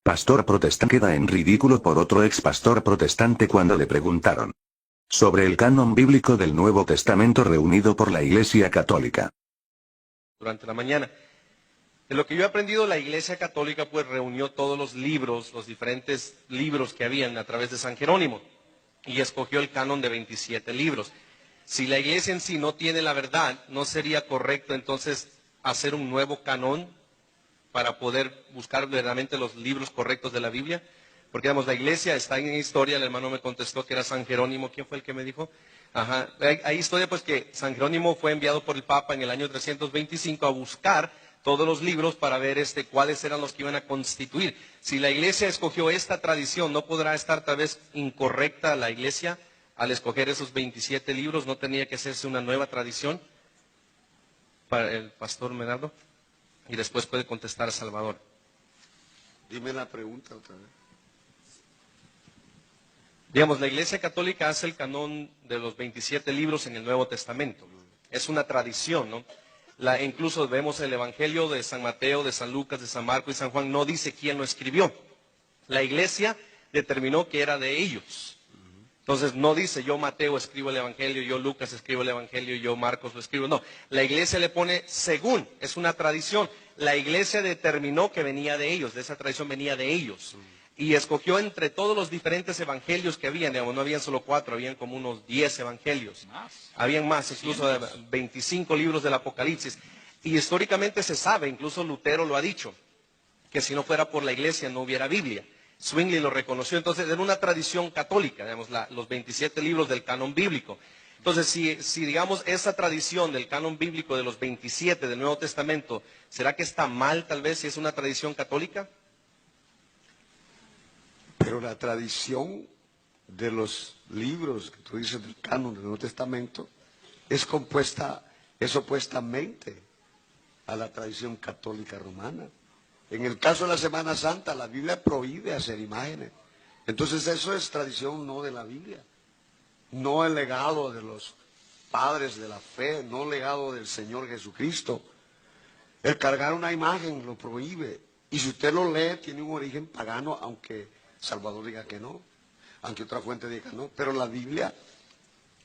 pastor protestante queda en ridículo por otro ex pastor protestante cuando le preguntaron sobre el canon bíblico del Nuevo Testamento reunido por la Iglesia Católica. Durante la mañana. De lo que yo he aprendido, la Iglesia Católica pues reunió todos los libros, los diferentes libros que habían a través de San Jerónimo y escogió el canon de 27 libros. Si la Iglesia en sí no tiene la verdad, ¿no sería correcto entonces hacer un nuevo canon para poder buscar verdaderamente los libros correctos de la Biblia? Porque digamos, la Iglesia está en historia, el hermano me contestó que era San Jerónimo. ¿Quién fue el que me dijo? Ajá. Hay historia pues que San Jerónimo fue enviado por el Papa en el año 325 a buscar todos los libros para ver cuáles eran los que iban a constituir. Si la Iglesia escogió esta tradición, ¿no podrá estar tal vez incorrecta la Iglesia al escoger esos 27 libros? ¿No tenía que hacerse una nueva tradición? Para el pastor Menardo. Y después puede contestar a Salvador. Dime la pregunta otra vez. Digamos, la Iglesia Católica hace el canón de los 27 libros en el Nuevo Testamento. Es una tradición, ¿no? Incluso vemos el Evangelio de San Mateo, de San Lucas, de San Marcos y San Juan, no dice quién lo escribió. La Iglesia determinó que era de ellos. Entonces no dice yo Mateo escribo el Evangelio, yo Lucas escribo el Evangelio, yo Marcos lo escribo. No, la Iglesia le pone según, es una tradición. La Iglesia determinó que venía de ellos, de esa tradición venía de ellos. Y escogió entre todos los diferentes evangelios que habían, digamos, no habían solo 4, habían como unos 10 evangelios. Habían más, incluso 25 libros del Apocalipsis. Y históricamente se sabe, incluso Lutero lo ha dicho, que si no fuera por la Iglesia no hubiera Biblia. Zwingli lo reconoció, entonces era una tradición católica, digamos, los 27 libros del canon bíblico. Entonces, si digamos esa tradición del canon bíblico de los 27 del Nuevo Testamento, ¿será que está mal tal vez si es una tradición católica? Pero la tradición de los libros que tú dices del canon del Nuevo Testamento es opuestamente a la tradición católica romana. En el caso de la Semana Santa, la Biblia prohíbe hacer imágenes. Entonces eso es tradición no de la Biblia, no el legado de los padres de la fe, no el legado del Señor Jesucristo. El cargar una imagen lo prohíbe. Y si usted lo lee, tiene un origen pagano, aunque Salvador diga que no, aunque otra fuente diga que no. Pero la Biblia,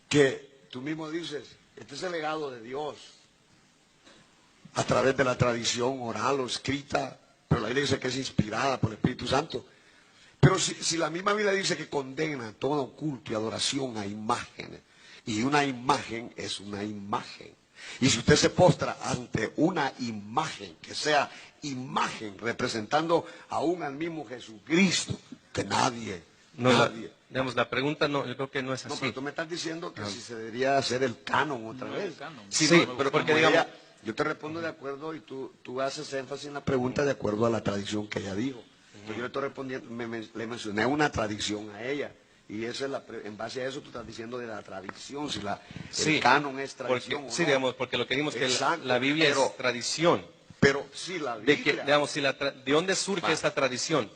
que tú mismo dices, este es el legado de Dios, a través de la tradición oral o escrita, pero la Biblia dice que es inspirada por el Espíritu Santo. Pero si la misma Biblia dice que condena todo culto y adoración a imágenes, y una imagen es una imagen, y si usted se postra ante una imagen, que sea imagen representando aún al mismo Jesucristo, que nadie. Digamos, la pregunta no, yo creo que no es así. No, pero tú me estás diciendo que si se debería hacer el canon otra vez. Sí, pero porque digamos... Yo te respondo de acuerdo y tú haces énfasis en la pregunta de acuerdo a la tradición que ella dijo. Entonces yo le estoy respondiendo, le mencioné una tradición a ella. Y esa es en base a eso tú estás diciendo de la tradición, si el canon es tradición porque, o no. Sí, digamos, porque lo que dimos que la Biblia es tradición. Pero si la Biblia... ¿De dónde surge esta tradición?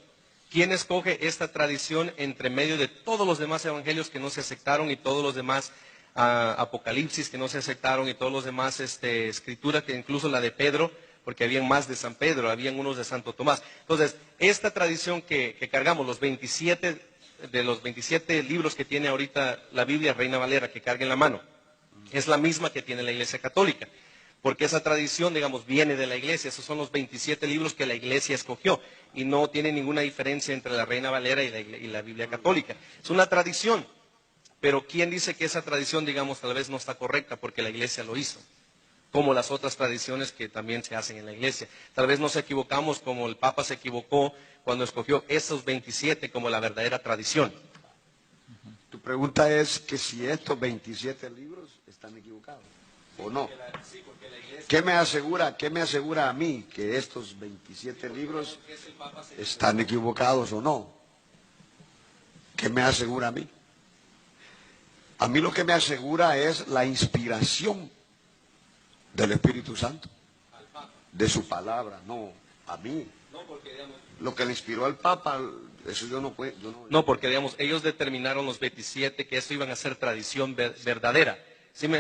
¿Quién escoge esta tradición entre medio de todos los demás evangelios que no se aceptaron y todos los demás Apocalipsis que no se aceptaron y todos los demás escrituras, que incluso la de Pedro, porque habían más de San Pedro, habían unos de Santo Tomás? Entonces, esta tradición que cargamos, de los 27 libros que tiene ahorita la Biblia, Reina Valera, que carga en la mano, es la misma que tiene la Iglesia Católica. Porque esa tradición, digamos, viene de la Iglesia. Esos son los 27 libros que la Iglesia escogió. Y no tiene ninguna diferencia entre la Reina Valera y la Biblia Católica. Es una tradición. Pero ¿quién dice que esa tradición, digamos, tal vez no está correcta porque la Iglesia lo hizo? Como las otras tradiciones que también se hacen en la Iglesia. Tal vez nos equivocamos como el Papa se equivocó cuando escogió esos 27 como la verdadera tradición. Tu pregunta es que si estos 27 libros están equivocados o no. ¿Qué me asegura a mí que estos 27 libros están equivocados o no? ¿Qué me asegura a mí? A mí lo que me asegura es la inspiración del Espíritu Santo, de su palabra, no a mí. Lo que le inspiró al Papa, eso yo no puedo. No, porque digamos, ellos determinaron los 27 que eso iban a ser tradición verdadera.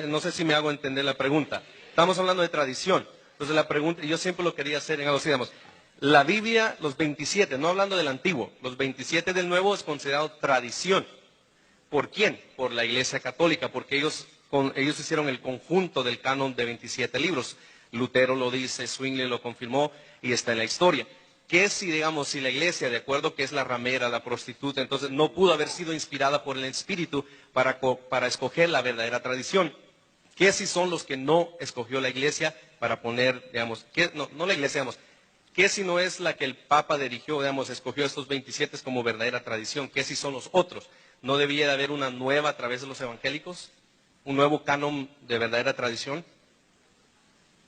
No sé si me hago entender la pregunta. Estamos hablando de tradición. Entonces la pregunta, yo siempre lo quería hacer, digamos, La Biblia, los 27, no hablando del Antiguo, los 27 del Nuevo es considerado tradición. ¿Por quién? Por la Iglesia Católica, porque ellos hicieron el conjunto del canon de 27 libros. Lutero lo dice, Zwingli lo confirmó y está en la historia. ¿Qué si, digamos, si la Iglesia, de acuerdo que es la ramera, la prostituta, entonces no pudo haber sido inspirada por el Espíritu para escoger la verdadera tradición? ¿Qué si son los que no escogió la Iglesia para poner, digamos, no la Iglesia, digamos, ¿qué si no es la que el Papa dirigió, digamos, escogió estos 27 como verdadera tradición? ¿Qué si son los otros? ¿No debía de haber una nueva a través de los evangélicos? ¿Un nuevo canon de verdadera tradición?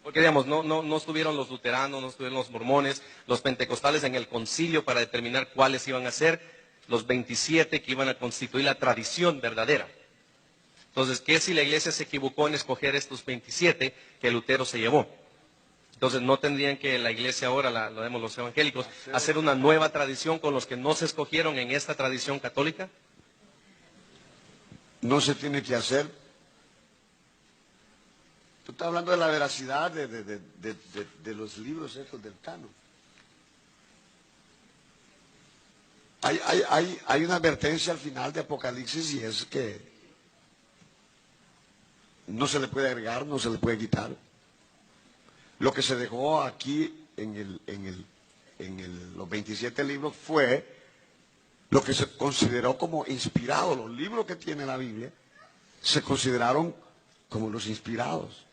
Porque, digamos, no estuvieron los luteranos, no estuvieron los mormones, los pentecostales en el concilio para determinar cuáles iban a ser los 27 que iban a constituir la tradición verdadera. Entonces, ¿qué si la Iglesia se equivocó en escoger estos 27 que Lutero se llevó? Entonces, ¿no tendrían que la Iglesia ahora, lo vemos los evangélicos, hacer una nueva tradición con los que no se escogieron en esta tradición católica? No se tiene que hacer. Tú estás hablando de la veracidad de los libros estos del canon. Hay una advertencia al final de Apocalipsis y es que no se le puede agregar, no se le puede quitar. Lo que se dejó aquí en los 27 libros fue lo que se consideró como inspirado. Los libros que tiene la Biblia se consideraron como los inspirados,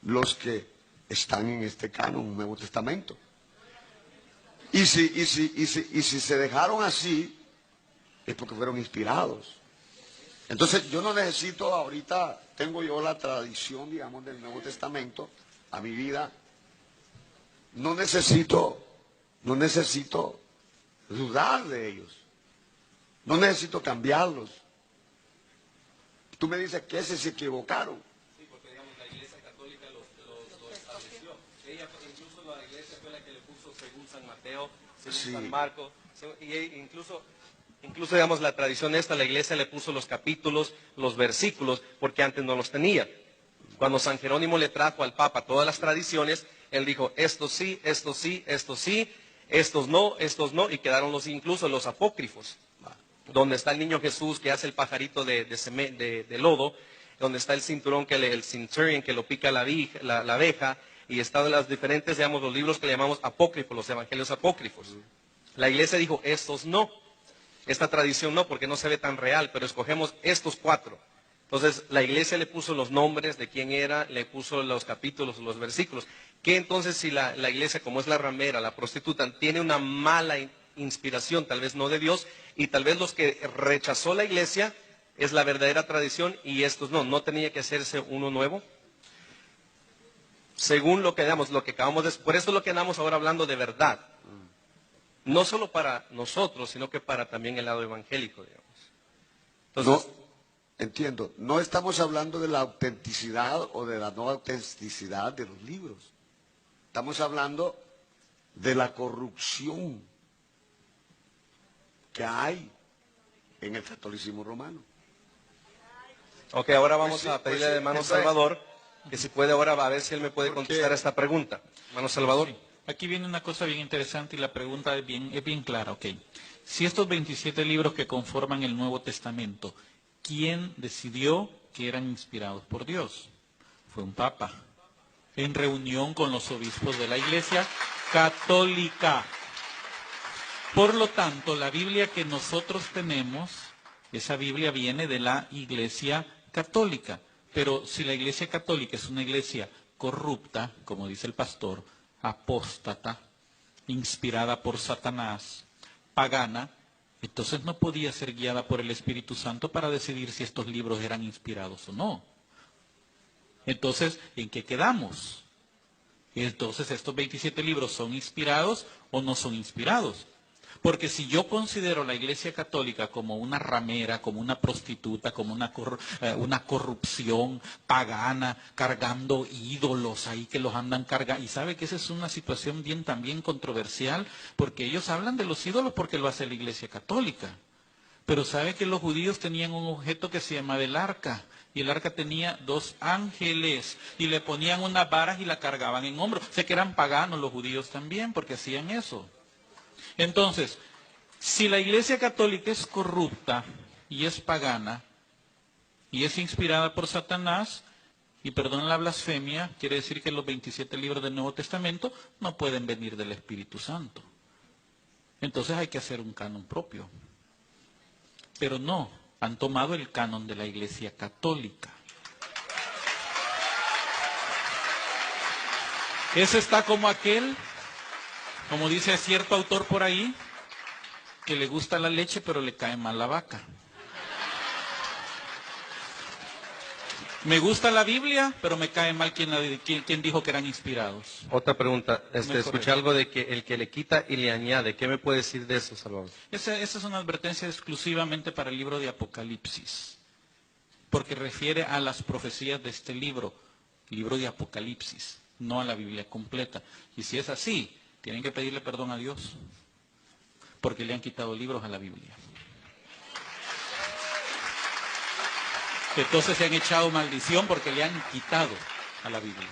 los que están en este canon, Nuevo Testamento. Y si se dejaron así, es porque fueron inspirados. Entonces yo no necesito ahorita, tengo yo la tradición, digamos, del Nuevo Testamento a mi vida. No necesito dudar de ellos. No necesito cambiarlos. Tú me dices que ese se equivocaron. Sí, porque digamos la Iglesia Católica lo estableció. Ella, incluso la Iglesia fue la que le puso según San Mateo, según Sí. San Marcos, y incluso digamos la tradición esta, la Iglesia le puso los capítulos, los versículos, porque antes no los tenía. Cuando San Jerónimo le trajo al Papa todas las tradiciones, él dijo, estos sí, estos sí, estos sí, estos no, y quedaron incluso los apócrifos, donde está el niño Jesús que hace el pajarito de lodo, donde está el cinturón, el centurion que lo pica la abeja, y está de las diferentes, digamos, los libros que le llamamos apócrifos, los evangelios apócrifos. La Iglesia dijo, estos no, esta tradición no, porque no se ve tan real, pero escogemos estos 4. Entonces, la Iglesia le puso los nombres de quién era, le puso los capítulos, los versículos. ¿Qué entonces si la Iglesia, como es la ramera, la prostituta, tiene una mala inspiración, tal vez no de Dios, y tal vez los que rechazó la Iglesia es la verdadera tradición y estos no tenía que hacerse uno nuevo? Según lo que damos, lo que acabamos de... Por eso es lo que andamos ahora hablando de verdad. No solo para nosotros, sino que para también el lado evangélico, digamos. Entonces, No, entiendo. No estamos hablando de la autenticidad o de la no autenticidad de los libros. Estamos hablando de la corrupción que hay en el catolicismo romano. ok, ahora vamos Pues sí, a pedirle pues sí, al hermano eso es. Salvador que si puede ahora, a ver si él me puede Porque- contestar esta pregunta. Hermano Salvador. Sí. Aquí viene una cosa bien interesante y la pregunta es bien clara. Ok. Si estos 27 libros que conforman el Nuevo Testamento, ¿quién decidió que eran inspirados por Dios? Fue un papa, en reunión con los obispos de la Iglesia Católica. Por lo tanto, la Biblia que nosotros tenemos, esa Biblia viene de la Iglesia Católica. Pero si la Iglesia Católica es una iglesia corrupta, como dice el pastor, apóstata, inspirada por Satanás, pagana, entonces no podía ser guiada por el Espíritu Santo para decidir si estos libros eran inspirados o no. Entonces, ¿en qué quedamos? Entonces, ¿estos 27 libros son inspirados o no son inspirados? Porque si yo considero la Iglesia Católica como una ramera, como una prostituta, como una corrupción pagana, cargando ídolos ahí que los andan cargando, y sabe que esa es una situación también controversial, porque ellos hablan de los ídolos porque lo hace la Iglesia Católica. Pero sabe que los judíos tenían un objeto que se llamaba el arca. Y el arca tenía 2 ángeles. Y le ponían unas varas y la cargaban en hombros. Sé que eran paganos los judíos también, porque hacían eso. Entonces, si la Iglesia Católica es corrupta y es pagana y es inspirada por Satanás, y perdón la blasfemia, quiere decir que los 27 libros del Nuevo Testamento no pueden venir del Espíritu Santo. Entonces hay que hacer un canon propio. Pero no, han tomado el canon de la Iglesia Católica. Ese está como aquel, como dice cierto autor por ahí, que le gusta la leche pero le cae mal la vaca. Me gusta la Biblia, pero me cae mal quien dijo que eran inspirados. Otra pregunta, escuché correcto. algo de que el que le quita y le añade. ¿Qué me puede decir de eso, Salvador? Esa es una advertencia exclusivamente para el libro de Apocalipsis, porque refiere a las profecías de este libro de Apocalipsis, no a la Biblia completa. Y si es así, tienen que pedirle perdón a Dios, porque le han quitado libros a la Biblia. Entonces se han echado maldición porque le han quitado a la Biblia.